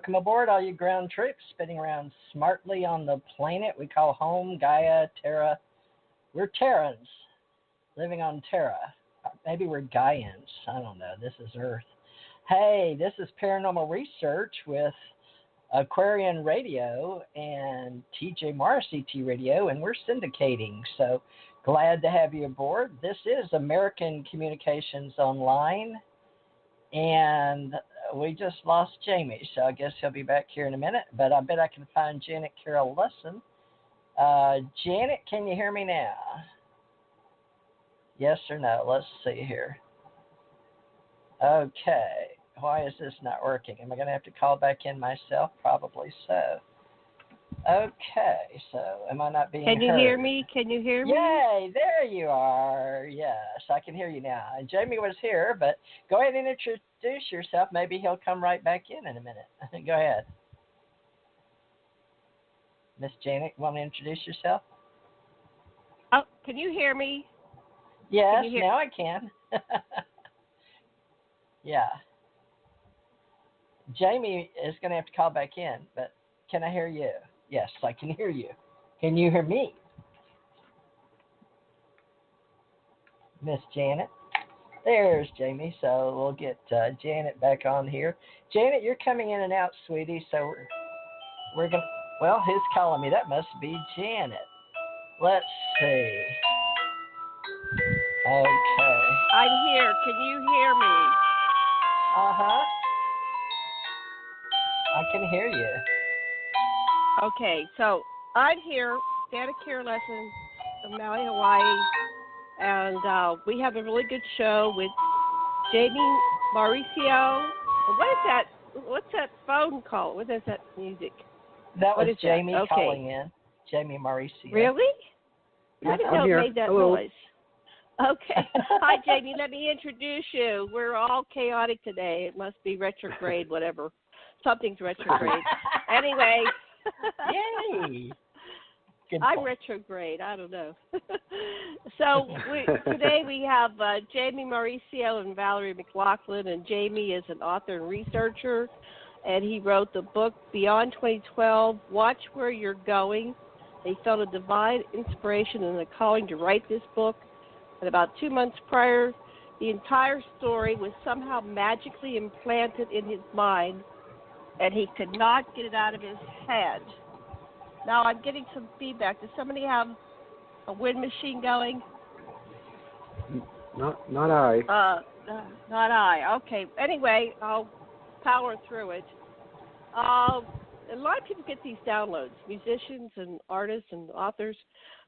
Welcome aboard, all you ground troops spinning around smartly on the planet we call home, Gaia, Terra. We're Terrans, living on Terra. Maybe we're Gaians. I don't know. This is Earth. Hey, this is Paranormal Research with Aquarian Radio and TJ Morris ET Radio, and we're syndicating. So glad to have you aboard. This is American Communications Online, and we just lost Jaimy, so I guess he'll be back here in a minute, but I bet I can find Janet Carol Lessin. Janet, can you hear me now? Yes or no? Let's see here. Okay. Why is this not working? Am I going to have to call back in myself? Probably so. Okay, so am I not being heard? Can you hear me? Can you hear me? Yay, there you are. Yes, I can hear you now. And Jaimy was here, but go ahead and introduce yourself. Maybe he'll come right back in a minute. Go ahead. Miss Janet, want to introduce yourself? Oh, can you hear me? Yes, now I can. Yeah. Jaimy is going to have to call back in, but can I hear you? Yes, I can hear you. Can you hear me? Miss Janet? There's Jaimy, so we'll get Janet back on here. Janet, you're coming in and out, sweetie, so we're going to, well, who's calling me? That must be Janet. Let's see. Okay. I'm here. Can you hear me? Uh-huh. I can hear you. Okay, so I'm here, Janet Carol Lessin from Maui, Hawaii, and we have a really good show with Jaimy, Mauricio. What is that? What's that phone call? What is that music? That was Jaimy that? Okay. calling in. Jaimy Mauricio. Really? I didn't know it made that Hello. noise. Okay. Hi, Jaimy. Let me introduce you. We're all chaotic today. It must be retrograde, whatever. Something's retrograde. Anyway. Yay! Good I'm point. retrograde. I don't know. So today we have Jaimy Mauricio and Valerie McLaughlin, and Jaimy is an author and researcher, and he wrote the book Beyond 2012, Watch Where You're Going. He felt a divine inspiration and a calling to write this book, and about 2 months prior, the entire story was somehow magically implanted in his mind, and he could not get it out of his head. Now I'm getting some feedback. Does somebody have a wind machine going? Not I. Not I. Okay. Anyway, I'll power through it. A lot of people get these downloads, musicians and artists and authors.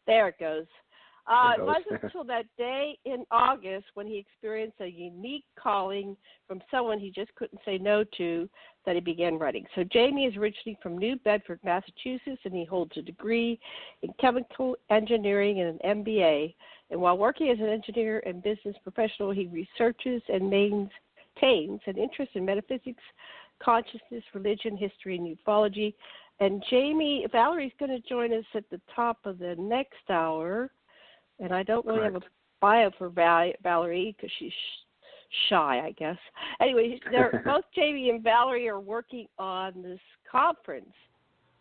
There it goes. It wasn't until that day in August when he experienced a unique calling from someone he just couldn't say no to that he began writing. So Jaimy is originally from New Bedford, Massachusetts, and he holds a degree in chemical engineering and an MBA. And while working as an engineer and business professional, he researches and maintains an interest in metaphysics, consciousness, religion, history, and ufology. And Valerie's going to join us at the top of the next hour. And I don't really have a bio for Valerie because she's shy, I guess. Anyway, both Jaimy and Valerie are working on this conference,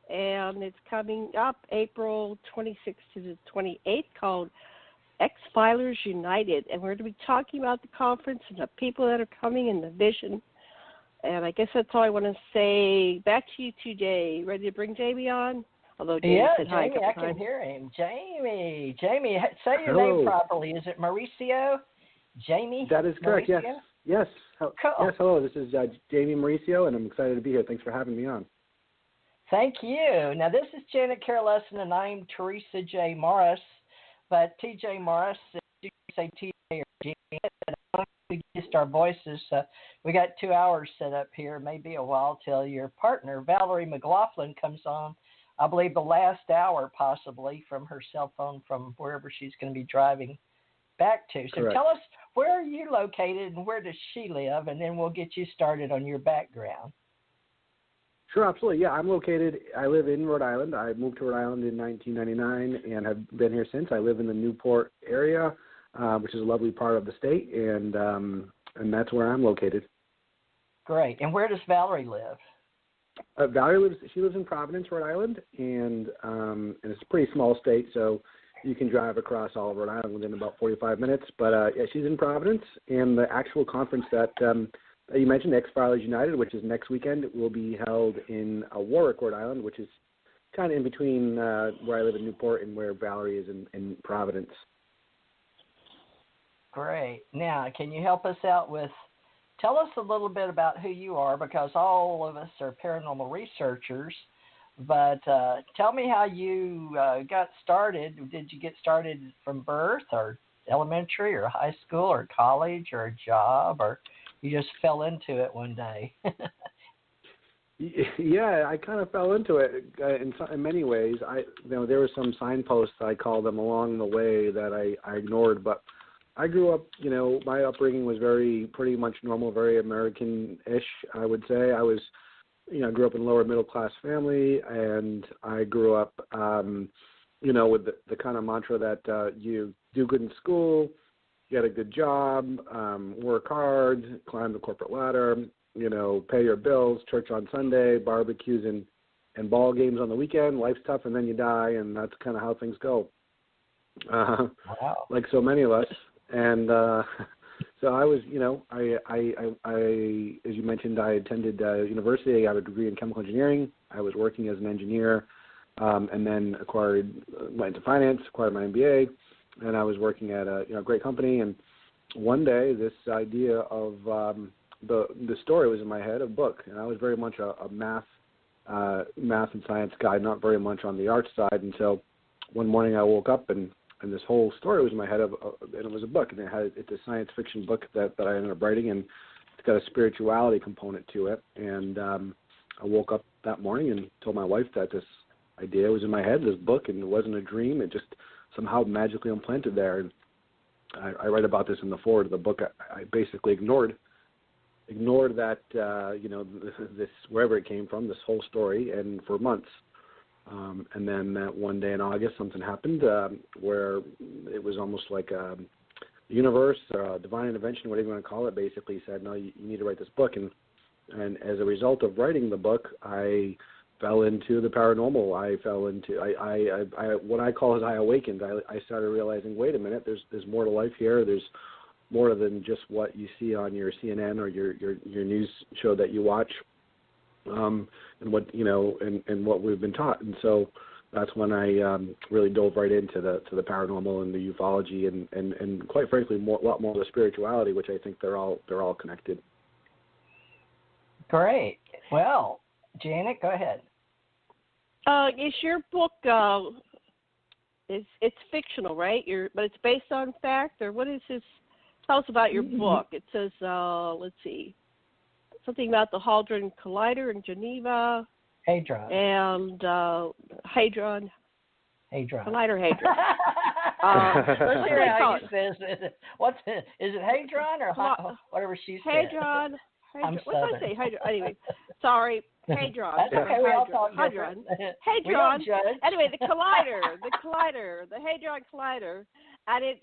and it's coming up April 26th to the 28th called X-Filers United. And we're going to be talking about the conference and the people that are coming and the vision. And I guess that's all I want to say. Back to you two, Jay. Ready to bring Jaimy on? Although Jaimy said hi a couple I can times. hear him. Jaimy, say your Hello. name properly. Is it Mauricio? Jaimy? That is correct, Mauricio? yes. Cool. Yes, hello. This is Jaimy Mauricio, and I'm excited to be here. Thanks for having me on. Thank you. Now, this is Janet Carol Lessin, and I'm Teresa J. Morris. But TJ Morris, you can say TJ or Jaimy. We used our voices. We got 2 hours set up here. Maybe a while till your partner, Valerie McLaughlin, comes on. I believe the last hour, possibly, from her cell phone from wherever she's going to be driving back to. So Correct. Tell us, where are you located and where does she live? And then we'll get you started on your background. Sure, absolutely. Yeah, I live in Rhode Island. I moved to Rhode Island in 1999 and have been here since. I live in the Newport area, which is a lovely part of the state, and that's where I'm located. Great. And where does Valerie live? Valerie lives in Providence, Rhode Island, and it's a pretty small state, so you can drive across all of Rhode Island within about 45 minutes. But yeah, she's in Providence, and the actual conference that you mentioned, Ex-Filers United, which is next weekend, will be held in Warwick, Rhode Island, which is kind of in between where I live in Newport and where Valerie is in Providence. Great. Now, can you help us out with, tell us a little bit about who you are, because all of us are paranormal researchers, but tell me how you got started. Did you get started from birth, or elementary, or high school, or college, or a job, or you just fell into it one day? Yeah, I kind of fell into it in many ways. There were some signposts, I call them, along the way that I ignored, but I grew up, my upbringing was pretty much normal, very American-ish, I would say. I grew up in a lower middle class family, and I grew up, with the kind of mantra that you do good in school, get a good job, work hard, climb the corporate ladder, pay your bills, church on Sunday, barbecues and ball games on the weekend. Life's tough, and then you die, and that's kind of how things go. Wow. Like so many of us. And so I was, I as you mentioned, I attended university. I got a degree in chemical engineering. I was working as an engineer, and then went into finance, acquired my MBA, and I was working at a great company. And one day, this idea of the story was in my head, a book, and I was very much a math and science guy, not very much on the art side. And so one morning I woke up and this whole story was in my head, and it was a book, and it's a science fiction book that I ended up writing, and it's got a spirituality component to it. And I woke up that morning and told my wife that this idea was in my head, this book, and it wasn't a dream. It just somehow magically implanted there. And I write about this in the foreword of the book. I basically ignored that, this wherever it came from, this whole story, and for months. And then that one day in August, something happened where it was almost like the universe, divine intervention, whatever you want to call it, basically said, no, you need to write this book. And as a result of writing the book, I fell into the paranormal. I fell into what I call as I awakened. I started realizing, wait a minute, there's more to life here. There's more than just what you see on your CNN or your news show that you watch. And what and what we've been taught, and so that's when I really dove right into the paranormal and the ufology, and quite frankly, a lot more of the spirituality, which I think they're all connected. Great. Well, Janet, go ahead. Is your book it's fictional, right? But it's based on fact, or what is this? Tell us about your book. It says, let's see. Something about the Hadron Collider in Geneva. Hadron. And Hadron. Collider Hadron. Let's hear how you says it. Is it Hadron or whatever she said? Hadron. What did I say? Hadron. Anyway, sorry. Hadron. That's okay. We all talk Hadron. Hadron. We don't judge. Anyway, the Hadron Collider. And it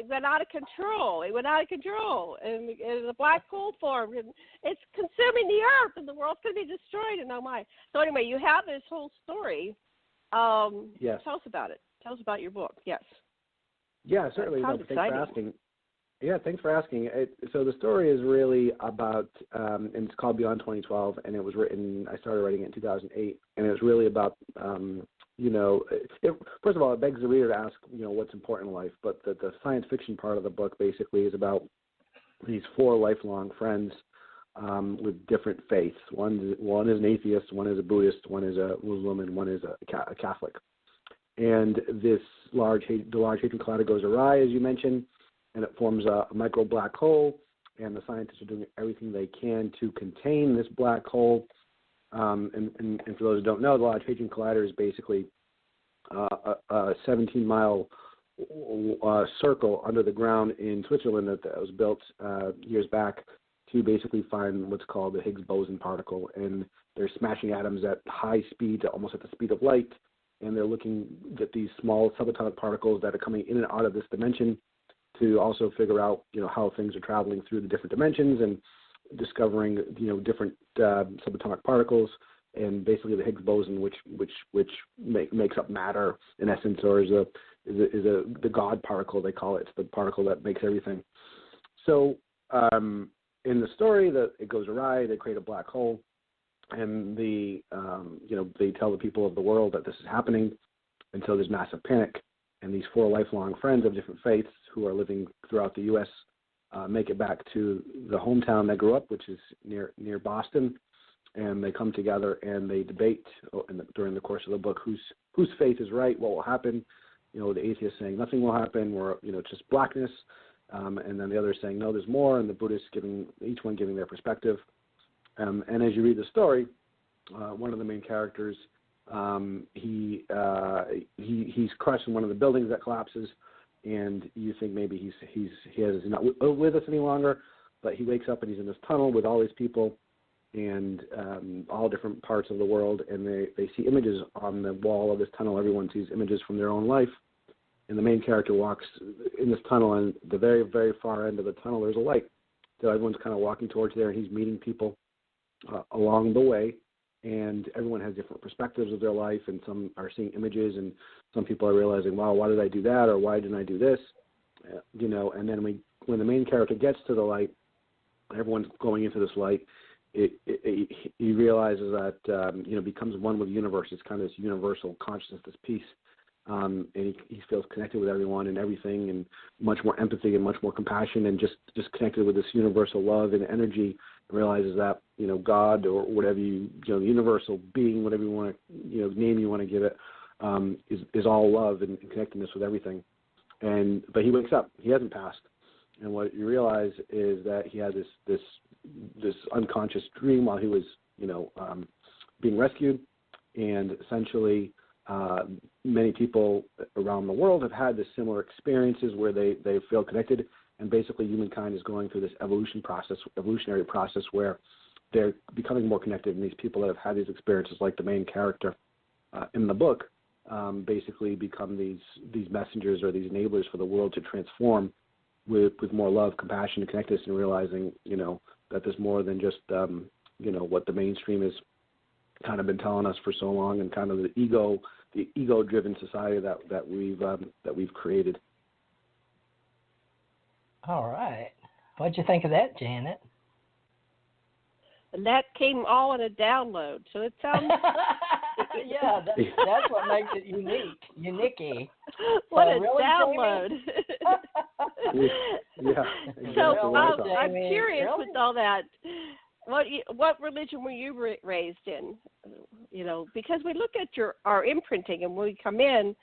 went out of control. It went out of control, and the black hole formed, and it's consuming the Earth, and the world's going to be destroyed. And oh my! So anyway, you have this whole story. Yes. Tell us about it. Tell us about your book. Yes. Yeah, certainly. Thanks for asking. Yeah, thanks for asking. So the story is really about, and it's called Beyond 2012, and it was written. I started writing it in 2008, and it was really about. First of all, it begs the reader to ask, what's important in life. But the science fiction part of the book basically is about these 4 lifelong friends with different faiths. One is an atheist, one is a Buddhist, one is a Muslim, and one is a Catholic. And the Large Hadron Collider goes awry, as you mentioned, and it forms a micro black hole. And the scientists are doing everything they can to contain this black hole. And for those who don't know, the Large Hadron Collider is basically a 17-mile circle under the ground in Switzerland that was built years back to basically find what's called the Higgs boson particle. And they're smashing atoms at high speed, almost at the speed of light, and they're looking at these small subatomic particles that are coming in and out of this dimension to also figure out, how things are traveling through the different dimensions. And discovering different subatomic particles, and basically the Higgs boson, which makes up matter in essence, or is the God particle, they call it. It's the particle that makes everything. So in the story, that it goes awry, they create a black hole, and they tell the people of the world that this is happening, and so there's massive panic. And these 4 lifelong friends of different faiths who are living throughout the U.S. Make it back to the hometown they grew up, which is near Boston, and they come together and they debate during the course of the book whose faith is right, what will happen. The atheist saying nothing will happen, or it's just blackness, and then the other saying no, there's more, and the Buddhists each one giving their perspective. And as you read the story, one of the main characters, he's crushed in one of the buildings that collapses, and you think maybe he's not with us any longer, but he wakes up and he's in this tunnel with all these people and all different parts of the world, and they see images on the wall of this tunnel. Everyone sees images from their own life, and the main character walks in this tunnel, and the very, very far end of the tunnel there's a light. So everyone's kind of walking towards there, and he's meeting people along the way, and everyone has different perspectives of their life, and some are seeing images, and some people are realizing, wow, why did I do that, or why didn't I do this? And then when the main character gets to the light, everyone's going into this light, he realizes that, becomes one with the universe. It's kind of this universal consciousness, this peace. And he feels connected with everyone and everything, and much more empathy and much more compassion, and just connected with this universal love and energy, and realizes that, God, or whatever the universal being, whatever you want to, name you want to give it, is all love and connectedness with everything. But he wakes up. He hasn't passed. And what you realize is that he had this unconscious dream while he was, being rescued, and essentially many people around the world have had this similar experiences where they feel connected, and basically humankind is going through this evolutionary process where they're becoming more connected, and these people that have had these experiences, like the main character in the book, basically become these messengers or these enablers for the world to transform with more love, compassion, and connectedness, and realizing, that there's more than just, what the mainstream has kind of been telling us for so long, and kind of the ego-driven society that we've created. All right. What'd you think of that, Janet? And that came all in a download, so it sounds... Yeah, that's what makes it unique. What so a really, download. Yeah. So I'm Jamie, curious really? with all that. What religion were you raised in? Because we look at our imprinting, and when we come in,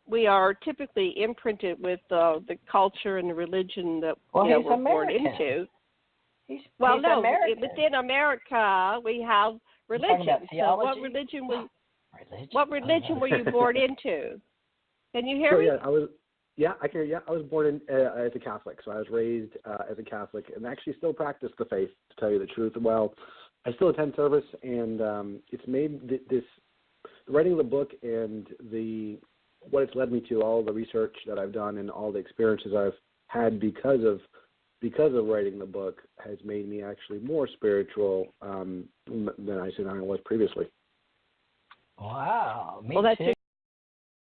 we are typically imprinted with the culture and the religion that we're born into. He's American. American. Within America, we have religion. So what religion were What religion were you born into? Can you hear me? I can hear you. I was born as a Catholic, so I was raised as a Catholic, and actually still practice the faith, to tell you the truth. Well, I still attend service, and it's made this writing the book and what it's led me to, all the research that I've done and all the experiences I've had because of writing the book, has made me actually more spiritual than I was previously. Wow, me well, that's too.